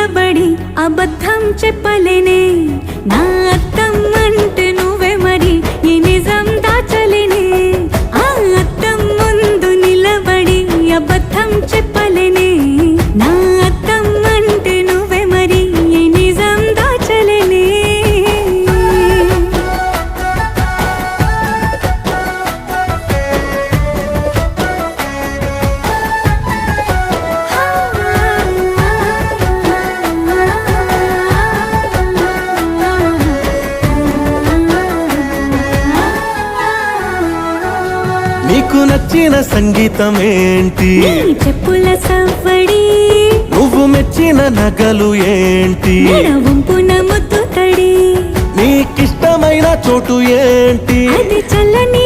నిలబడి అబద్ధం చెప్పలేనే నా అద్దం అంటే నువ్వే మరి ఈ నిజం దాచలేనే ఆ అద్దం ముందు నిలబడి అబద్ధం చెప్పలేనే నా అద్దం అంటే నువ్వే మరి ఈ నిజం దాచలేనే నీకు నచ్చిన సంగీతం ఏంటి నీ చెప్పుల సవ్వడి నువ్వు మెచ్చిన నగలు ఏంటి వంపున ముద్దు తడి నీకిష్టమైన చోటు ఏంటి అది చల్లని